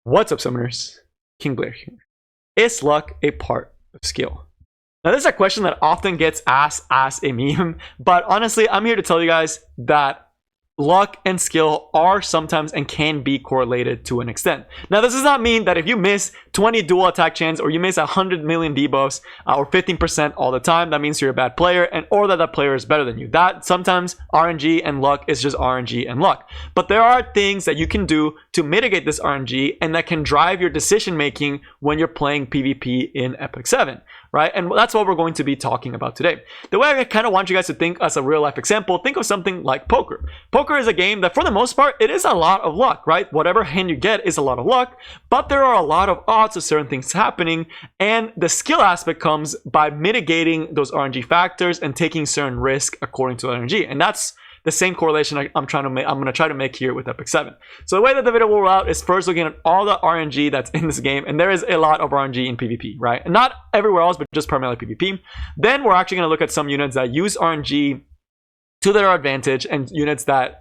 What's up, summoners? King Blair here. Is luck a part of skill? Now, this is a question that often gets asked as a meme, but honestly, I'm here to tell you guys that luck and skill are sometimes and can be correlated to an extent. Now, this does not mean that if you miss 20 dual attack chance or you miss 100 million debuffs or 15% all the time, that means you're a bad player or that player is better than you. That sometimes RNG and luck is just RNG and luck. But there are things that you can do to mitigate this RNG and that can drive your decision making when you're playing PvP in Epic 7. Right? And that's what we're going to be talking about today. The way I kind of want you guys to think as a real life example, think of something like poker. Poker is a game that for the most part, it is a lot of luck, right? Whatever hand you get is a lot of luck, but there are a lot of odds of certain things happening. And the skill aspect comes by mitigating those RNG factors and taking certain risk according to RNG. And that's the same correlation I'm going to try to make here with Epic 7. So the way that the video will roll out is first looking at all the RNG that's in this game, and there is a lot of RNG in PvP, right? And not everywhere else, but just primarily PvP. Then we're actually going to look at some units that use RNG to their advantage and units that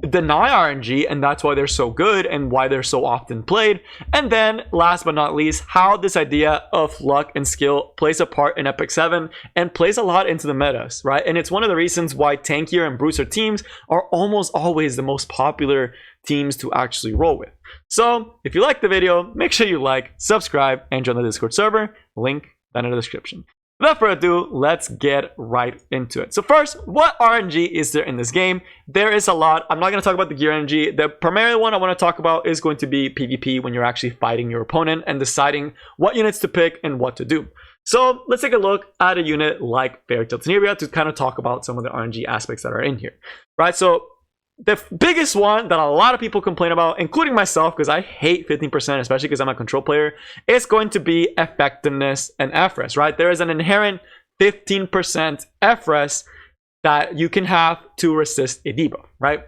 deny RNG, and that's why they're so good and why they're so often played. And then last but not least, how this idea of luck and skill plays a part in Epic 7 and plays a lot into the metas, right? And it's one of the reasons why tankier and bruiser teams are almost always the most popular teams to actually roll with. So if you like the video, make sure you like, subscribe, and join the Discord server. Link down in the description. Without further ado, let's get right into it. So first, what RNG is there in this game? There is a lot. I'm not going to talk about the gear RNG. The primary one I want to talk about is going to be PvP, when you're actually fighting your opponent and deciding what units to pick and what to do. So let's take a look at a unit like Fairytale Tenebria to kind of talk about some of the RNG aspects that are in here, right? So the biggest one that a lot of people complain about, including myself, because I hate 15%, especially because I'm a control player, is going to be effectiveness and FRES, right? There is an inherent 15% FRES that you can have to resist a debuff, right?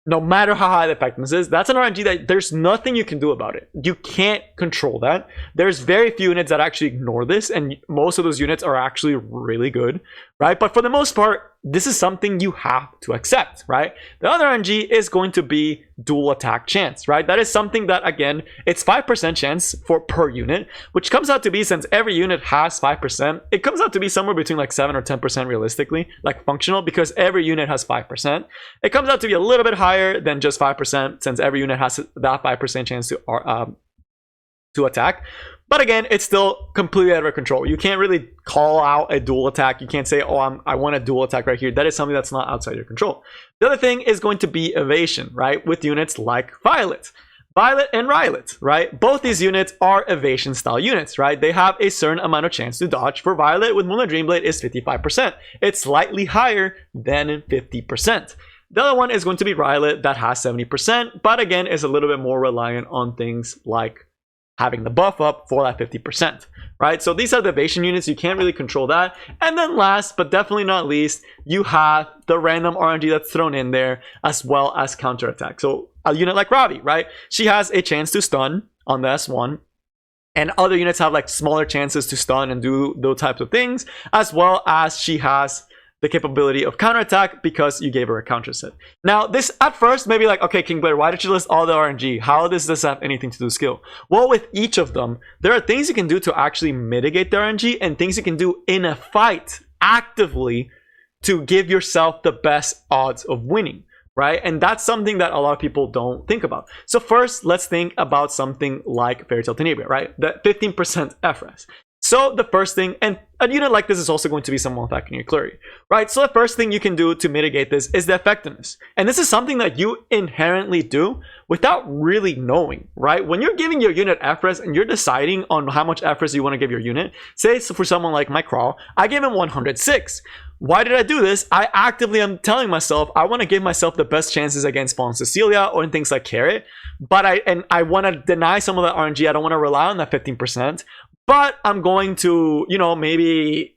No matter how high the effectiveness is, that's an RNG that there's nothing you can do about it. You can't control that. There's very few units that actually ignore this, and most of those units are actually really good, right? But for the most part, this is something you have to accept, right? The other RNG is going to be dual attack chance, right? That is something that, again, it's 5% chance per unit, which comes out to be, since every unit has 5%, it comes out to be somewhere between like 7 or 10% realistically, like functional, because every unit has 5%. It comes out to be a little bit higher than just 5%, since every unit has that 5% chance to attack. But again, it's still completely out of control. You can't really call out a dual attack. You can't say, oh, I want a dual attack right here. That is something that's not outside your control. The other thing is going to be evasion, right? With units like Violet and Rylet, right? Both these units are evasion style units, right? They have a certain amount of chance to dodge. For Violet with Moonlight Dreamblade is 55%. It's slightly higher than 50%. The other one is going to be Rylet that has 70%, but again, is a little bit more reliant on things like having the buff up for that 50%, right? So these are the evasion units. You can't really control that. And then last, but definitely not least, you have the random RNG that's thrown in there, as well as counterattack. So a unit like Ravi, right? She has a chance to stun on the S1, and other units have like smaller chances to stun and do those types of things, as well as she has the capability of counterattack because you gave her a counter set. Now, this at first may be like, okay, King Blair, why did you list all the RNG? How does this have anything to do with skill? Well, with each of them, there are things you can do to actually mitigate the RNG and things you can do in a fight actively to give yourself the best odds of winning, right? And that's something that a lot of people don't think about. So first, let's think about something like Fairytale Tenebria, right? The 15% FRES. So the first thing, and a unit like this is also going to be someone attacking your Clury, right? So the first thing you can do to mitigate this is the effectiveness. And this is something that you inherently do without really knowing, right? When you're giving your unit FRES and you're deciding on how much FRES you want to give your unit, say for someone like my Crawl, I gave him 106. Why did I do this? I actively am telling myself I want to give myself the best chances against Fallen Cecilia or in things like Carrot, but I want to deny some of the RNG. I don't want to rely on that 15%. But I'm going to, maybe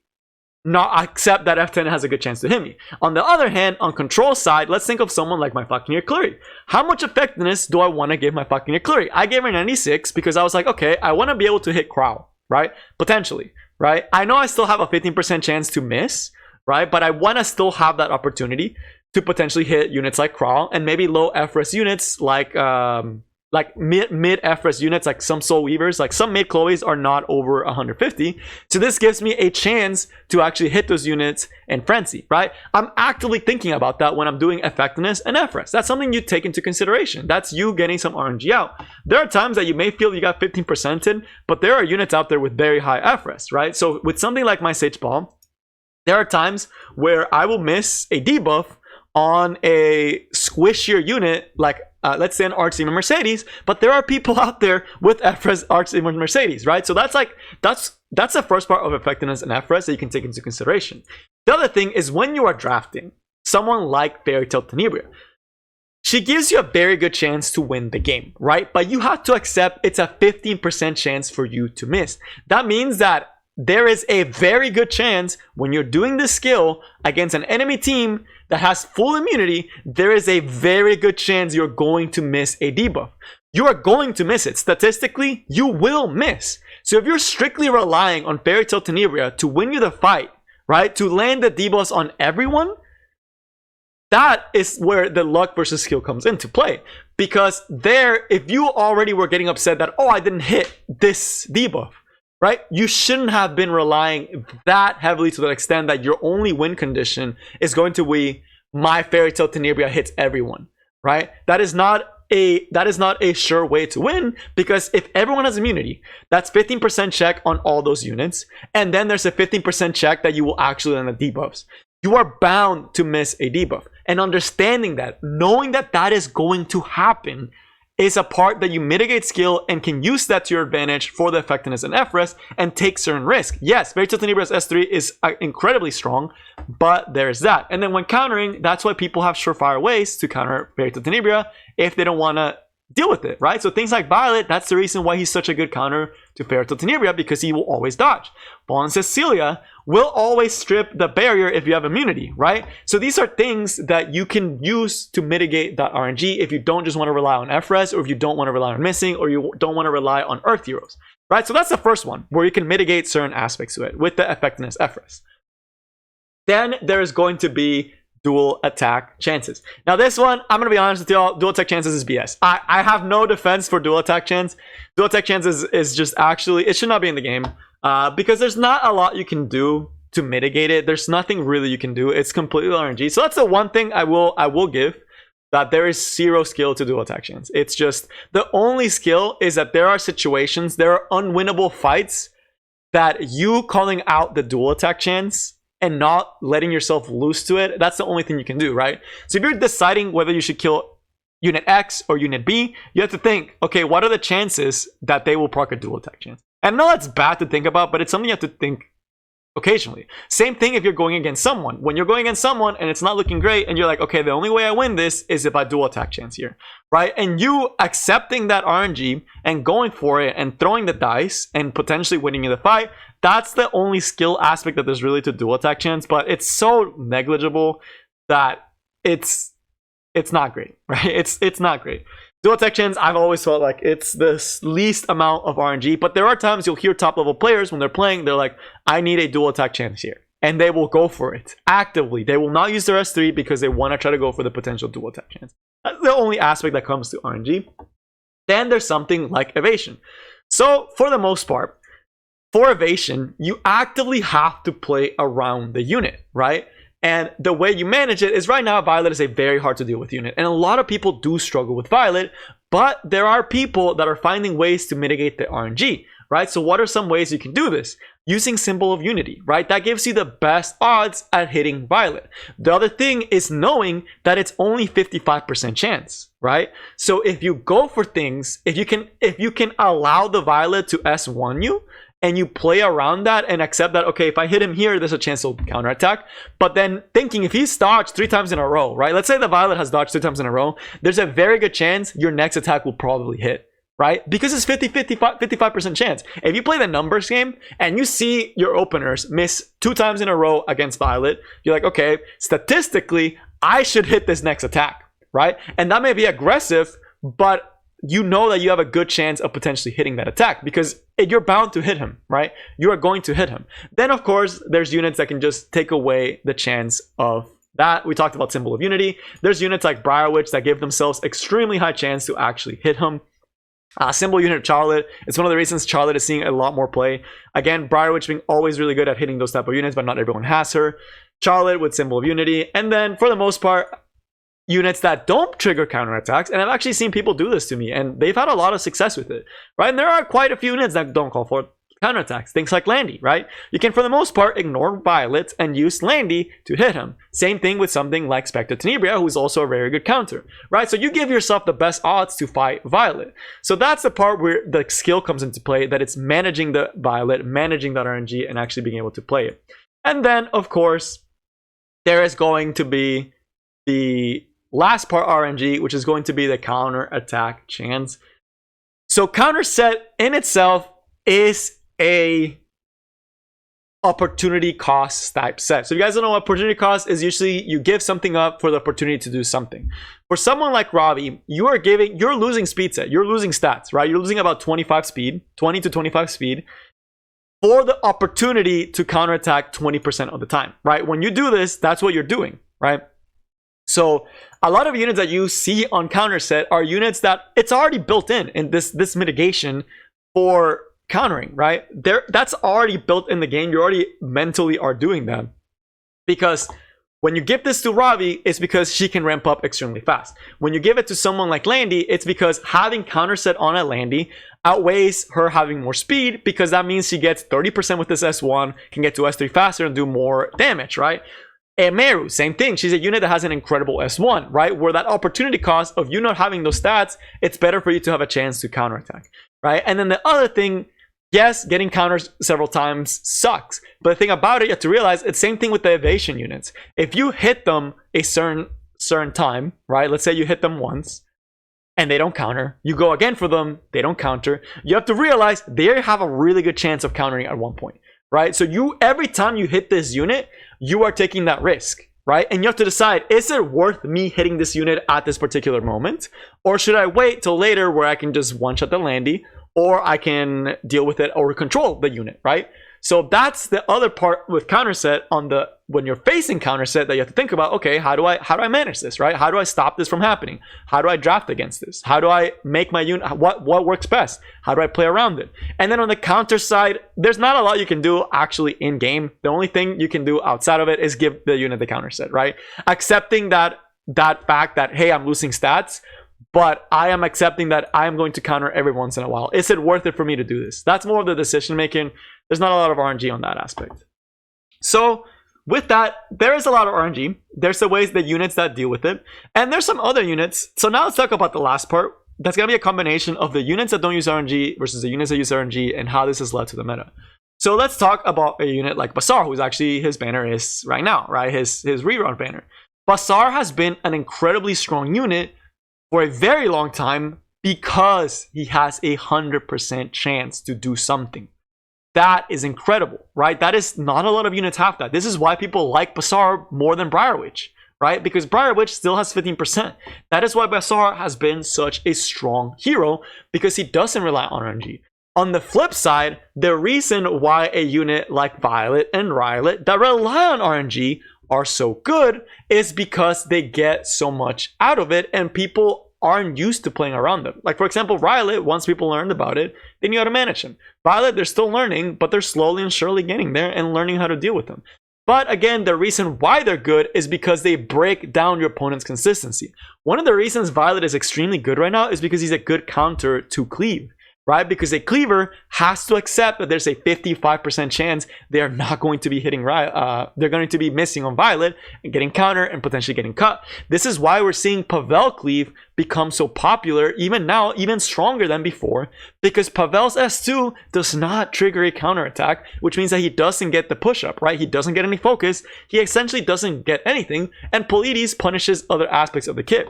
not accept that F10 has a good chance to hit me. On the other hand, on control side, let's think of someone like my Falconeer Clury. How much effectiveness do I want to give my Falconeer Clury? I gave her 96 because I was like, okay, I want to be able to hit Crow, right? Potentially, right? I know I still have a 15% chance to miss, right? But I want to still have that opportunity to potentially hit units like Crawl and maybe low FRES units like like mid FRS units, like some Soul Weavers, like some mid Chloes are not over 150. So this gives me a chance to actually hit those units in Frenzy, right? I'm actively thinking about that when I'm doing effectiveness and FRS. That's something you take into consideration. That's you getting some RNG out. There are times that you may feel you got 15% in, but there are units out there with very high FRS, right? So with something like my Sage Ball, there are times where I will miss a debuff on a squishier unit, like let's say an Archdemon Mercedes, but there are people out there with FRS Archdemon Mercedes, right? So that's the first part of effectiveness and FRS that you can take into consideration. The other thing is when you are drafting someone like Fairy Tail Tenebria, she gives you a very good chance to win the game, right? But you have to accept it's a 15% chance for you to miss. That means that there is a very good chance when you're doing this skill against an enemy team that has full immunity, there is a very good chance you're going to miss a debuff. You are going to miss it. Statistically, you will miss. So if you're strictly relying on Fairy Tail Tenebria to win you the fight, right, to land the debuffs on everyone, that is where the luck versus skill comes into play. Because there, if you already were getting upset that, oh, I didn't hit this debuff, right? You shouldn't have been relying that heavily to the extent that your only win condition is going to be my Fairy Tail Tenebria hits everyone, right? That is not a sure way to win, because if everyone has immunity, that's 15% check on all those units, and then there's a 15% check that you will actually land the debuffs. You are bound to miss a debuff, and understanding that, knowing that that is going to happen, is a part that you mitigate skill and can use that to your advantage for the effectiveness and FRS and take certain risk. Yes, Fairy Tail Tenebria's S3 is incredibly strong, but there's that. And then when countering, that's why people have surefire ways to counter Fairy Tail Tenebria if they don't want to deal with it, right? So things like Violet, that's the reason why he's such a good counter to Fairy Tail Tenebria, because he will always dodge. Ball and Cecilia will always strip the barrier if you have immunity, right? So these are things that you can use to mitigate that RNG if you don't just want to rely on FRS, or if you don't want to rely on missing, or you don't want to rely on Earth Heroes, right? So that's the first one, where you can mitigate certain aspects to it with the effectiveness FRS. Then there's going to be dual attack chances. Now this one, I'm gonna be honest with y'all, dual attack chances is BS. I have no defense for dual attack chance. Dual attack chances is just actually, it should not be in the game, because there's not a lot you can do to mitigate it. There's nothing really you can do. It's completely RNG. So that's the one thing I will give, that there is zero skill to dual attack chance. It's just, the only skill is that there are situations, there are unwinnable fights that you calling out the dual attack chance and not letting yourself loose to it, that's the only thing you can do, right? So if you're deciding whether you should kill Unit X or Unit B, you have to think, okay, what are the chances that they will proc a dual attack chance? And I know that's bad to think about, but it's something you have to think occasionally. Same thing if you're going against someone. When you're going against someone and it's not looking great, and you're like, okay, the only way I win this is if I dual attack chance here, right? And you accepting that RNG and going for it and throwing the dice and potentially winning in the fight, that's the only skill aspect that there's really to dual attack chance, but it's so negligible that it's not great, right? It's not great. Dual attack chance, I've always felt like it's the least amount of RNG, but there are times you'll hear top level players when they're playing, they're like, I need a dual attack chance here. And they will go for it actively. They will not use their S3 because they want to try to go for the potential dual attack chance. That's the only aspect that comes to RNG. Then there's something like evasion. So for the most part, for evasion, you actively have to play around the unit, right? And the way you manage it is, right now, Violet is a very hard to deal with unit. And a lot of people do struggle with Violet, but there are people that are finding ways to mitigate the RNG, right? So what are some ways you can do this? Using Symbol of Unity, right? That gives you the best odds at hitting Violet. The other thing is knowing that it's only 55% chance, right? So if you go for things, if you can allow the Violet to S1 you, and you play around that and accept that, okay, if I hit him here, there's a chance he'll counterattack. But then thinking, if he's dodged 3 times in a row, right? Let's say the Violet has dodged 3 times in a row. There's a very good chance your next attack will probably hit, right? Because it's 55% chance. If you play the numbers game and you see your openers miss 2 times in a row against Violet, you're like, okay, statistically, I should hit this next attack, right? And that may be aggressive, but you know that you have a good chance of potentially hitting that attack because you're bound to hit him, right? You are going to hit him. Then, of course, there's units that can just take away the chance of that. We talked about Symbol of Unity. There's units like Briar Witch that give themselves extremely high chance to actually hit him. Symbol unit Charlotte. It's one of the reasons Charlotte is seeing a lot more play. Again, Briarwitch being always really good at hitting those type of units, but not everyone has her. Charlotte with Symbol of Unity. And then for the most part, units that don't trigger counterattacks. And I've actually seen people do this to me, and they've had a lot of success with it, right? And there are quite a few units that don't call for counterattacks. Things like Landy, right? You can, for the most part, ignore Violet and use Landy to hit him. Same thing with something like Spectre Tenebria, who's also a very good counter, right? So you give yourself the best odds to fight Violet. So that's the part where the skill comes into play, that it's managing the Violet, managing that RNG, and actually being able to play it. And then, of course, there is going to be the last part RNG, which is going to be the counter attack chance. So counter set in itself is a opportunity cost type set. So if you guys don't know what opportunity cost is, usually you give something up for the opportunity to do something. For someone like Ravi, you're losing speed set, you're losing stats, right? You're losing about 25 speed, 20 to 25 speed for the opportunity to counterattack 20% of the time, right? When you do this, that's what you're doing, right? So a lot of units that you see on counter set are units that it's already built in this mitigation for countering, right? That's already built in the game. You already mentally are doing that, because when you give this to Ravi, it's because she can ramp up extremely fast. When you give it to someone like Landy, it's because having counter set on a Landy outweighs her having more speed, because that means she gets 30% with this S1, can get to S3 faster and do more damage, right? And Meru, same thing. She's a unit that has an incredible S1, right? Where that opportunity cost of you not having those stats, it's better for you to have a chance to counterattack, right? And then the other thing, yes, getting counters several times sucks. But the thing about it, you have to realize it's same thing with the evasion units. If you hit them a certain time, right? Let's say you hit them once and they don't counter. You go again for them, they don't counter. You have to realize they have a really good chance of countering at one point, right? So every time you hit this unit, you are taking that risk, right? And you have to decide, is it worth me hitting this unit at this particular moment? Or should I wait till later where I can just one-shot the Landy, or I can deal with it or control the unit, right? So that's the other part with counter set when you're facing counter set that you have to think about. Okay, how do I manage this, right? How do I stop this from happening? How do I draft against this? How do I make my unit, what works best? How do I play around it? And then on the counter side, there's not a lot you can do actually in game. The only thing you can do outside of it is give the unit the counter set, right? Accepting that fact that, hey, I'm losing stats, but I am accepting that I am going to counter every once in a while. Is it worth it for me to do this? That's more of the decision making. There's not a lot of RNG on that aspect. So with that, there is a lot of RNG. There's the ways, the units that deal with it. And there's some other units. So now let's talk about the last part. That's going to be a combination of the units that don't use RNG versus the units that use RNG, and how this has led to the meta. So let's talk about a unit like Basar, who's actually, his banner is right now, right? His rerun banner. Basar has been an incredibly strong unit for a very long time because he has 100% chance to do something. That is incredible, right? That is not a lot of units have that. This is why people like Basar more than Briarwitch, right? Because Briarwitch still has 15%. That is why Basar has been such a strong hero, because he doesn't rely on RNG. On the flip side, the reason why a unit like Violet and Rylet that rely on RNG are so good is because they get so much out of it, and people aren't used to playing around them. Like, for example, Rylet, once people learned about it, they knew how to manage him. Violet, they're still learning, but they're slowly and surely getting there and learning how to deal with them. But again, the reason why they're good is because they break down your opponent's consistency. One of the reasons Violet is extremely good right now is because he's a good counter to Cleave, right? Because a cleaver has to accept that there's a 55% chance they are not going to be hitting they're going to be missing on Violet and getting counter and potentially getting cut. This is why we're seeing Pavel Cleave become so popular, even now, even stronger than before, because Pavel's S2 does not trigger a counterattack, which means that he doesn't get the push-up, right? He doesn't get any focus. He essentially doesn't get anything, and Polides punishes other aspects of the kit,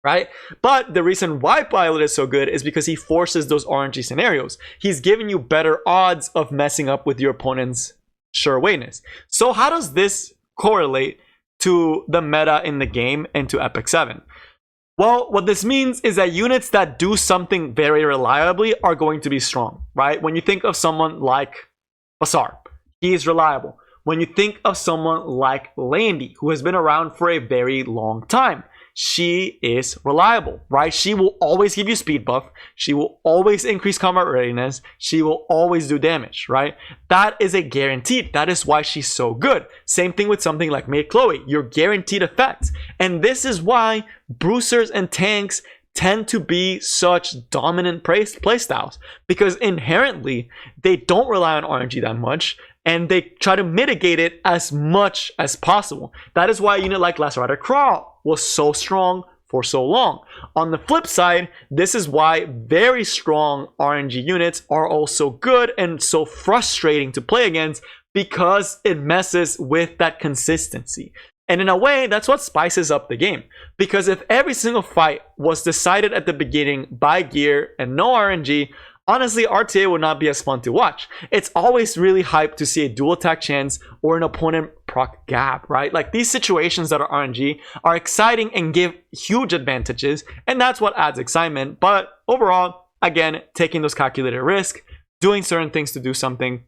right? But the reason why Violet is so good is because he forces those RNG scenarios. He's giving you better odds of messing up with your opponent's sure-wayness. So how does this correlate to the meta in the game and to Epic 7? Well, what this means is that units that do something very reliably are going to be strong, right? When you think of someone like Basar, he is reliable. When you think of someone like Landy, who has been around for a very long time, she is reliable, right? She will always give you speed buff. She will always increase combat readiness. She will always do damage, right? That is a guaranteed. That is why she's so good. Same thing with something like Maid Chloe. You're guaranteed effects. And this is why bruisers and tanks tend to be such dominant playstyles, because inherently they don't rely on RNG that much, and they try to mitigate it as much as possible. That is why a unit like Last Rider Crawl was so strong for so long. On the flip side, this is why very strong RNG units are also good and so frustrating to play against, because it messes with that consistency. And in a way, that's what spices up the game. Because if every single fight was decided at the beginning by gear and no RNG, honestly, RTA would not be as fun to watch. It's always really hyped to see a dual attack chance or an opponent proc gap, right? Like, these situations that are RNG are exciting and give huge advantages, and that's what adds excitement. But overall, again, taking those calculated risks, doing certain things to do something,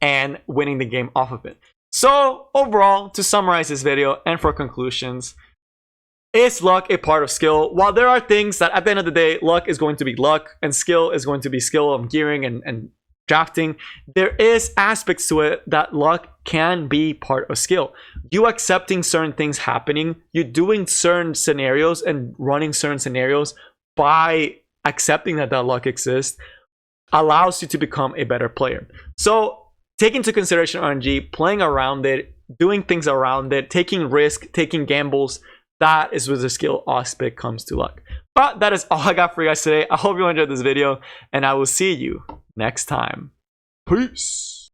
and winning the game off of it. So overall, to summarize this video and for conclusions, is luck a part of skill? While there are things that at the end of the day, luck is going to be luck and skill is going to be skill of gearing and drafting, there is aspects to it that luck can be part of skill. You accepting certain things happening, you doing certain scenarios and running certain scenarios by accepting that luck exists, allows you to become a better player. So take into consideration RNG, playing around it, doing things around it, taking risks, taking gambles. That is where the skill aspect comes to luck. But that is all I got for you guys today. I hope you enjoyed this video, and I will see you next time. Peace.